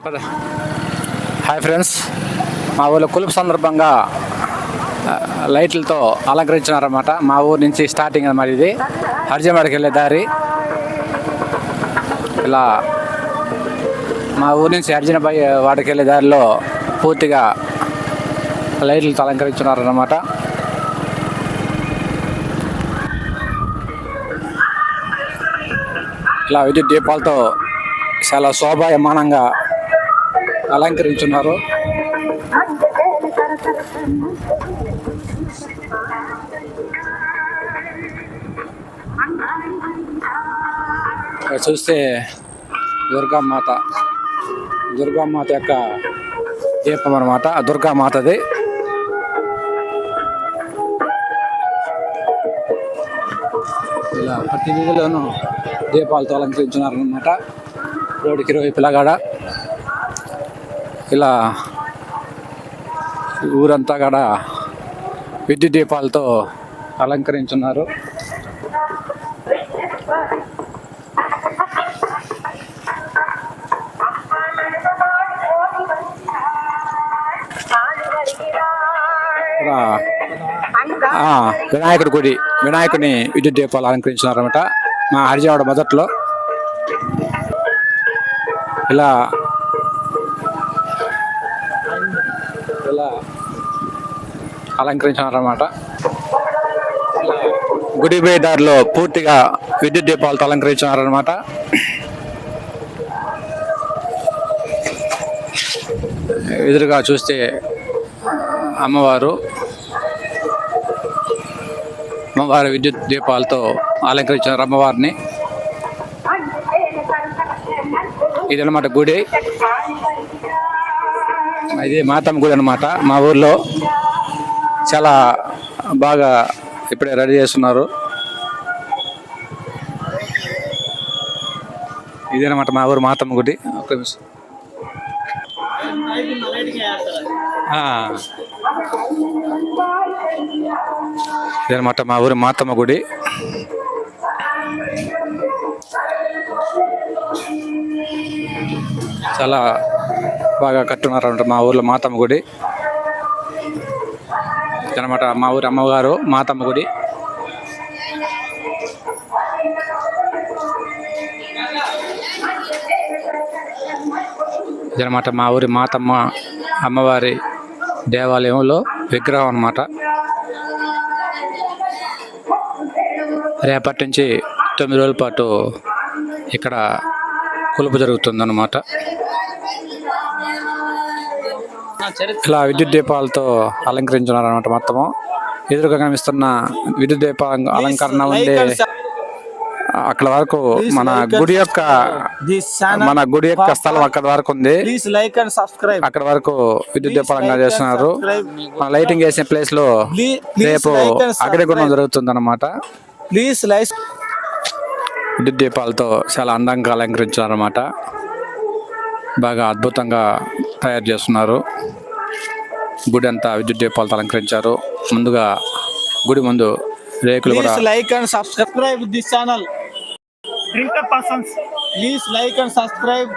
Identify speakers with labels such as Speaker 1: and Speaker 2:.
Speaker 1: Hi friends, మా ఊళ్ళో కులుపు సందర్భంగా లైట్లతో అలంకరించినారన్నమాట. మా ఊరు నుంచి స్టార్టింగ్ అన్నమాట. ఇది హర్జమాడికి వెళ్ళే దారి. ఇలా మా ఊరు నుంచి వాడికి వెళ్ళే దారిలో పూర్తిగా లైట్లతో అలంకరించున్నారన్నమాట. ఇలా విద్యుత్ దీపాలతో చాలా శోభాయమానంగా అలంకరించున్నారు. చూస్తే దుర్గామాత యొక్క దీపం అన్నమాట. దుర్గామాతది. ఇలా ప్రతి వీధిలోనూ దీపాలతో అలంకరించున్నారన్నమాట. రోడ్డుకి ఇరువైపులా కూడా ఇలా ఊరంతా కూడా విద్యుత్ దీపాలతో అలంకరించున్నారు. వినాయకుడిని విద్యుత్ దీపాలు అలంకరించున్నారన్నమాట. మా హరిజవాడ మొదట్లో ఇలా అలంకరించారన్నమాట. గుడి బేదారిలో పూర్తిగా విద్యుత్ దీపాలతో అలంకరించారన్నమాట. ఎదురుగా చూస్తే అమ్మవారు విద్యుత్ దీపాలతో అలంకరించారు అమ్మవారిని. ఇదన్నమాట గుడి. ఇది మాతమ్మ గుడి అన్నమాట. మా ఊర్లో చాలా బాగా ఇప్పుడే రెడీ చేస్తున్నారు. ఇదేనమాట మా ఊరు మాతమ్మ గుడి. ఇదనమాట మా ఊరు మాతమ్మ గుడి. చాలా బాగా కట్టున్నారంట మా ఊర్లో మాతమ్మ గుడి. అనమాట మా ఊరి అమ్మగారు మాతమ్మ గుడి. ఇదనమాట మా ఊరి మాతమ్మ అమ్మవారి దేవాలయంలో విగ్రహం అన్నమాట. రేపటి నుంచి 9 రోజుల పాటు ఇక్కడ కొలుపు జరుగుతుందన్నమాట. ఇలా విద్యుత్ దీపాలతో అలంకరించున్నారన్నమాట. మొత్తము ఎదురుగా కనిపిస్తున్న విద్యుత్ దీప అలంకరణ ఉండే అక్కడ వరకు మన గుడి యొక్క స్థలం అక్కడ వరకు ఉంది. అక్కడ వరకు విద్యుత్ దీపాలంగా చేస్తున్నారు. మన లైటింగ్ వేసిన ప్లేస్ లో రేపు అగ్నిగుండం జరుగుతుంది అన్నమాట. విద్యుత్ దీపాలతో చాలా అందంగా అలంకరించారు అన్నమాట. బాగా అద్భుతంగా తయారు చేస్తున్నారు. గుడి అంతా విద్యుత్ దీపాలతో అలంకరించారు. ముందుగా గుడి ముందు రేకులు కూడా.
Speaker 2: Like and subscribe this channel. 3 persons. Please like and subscribe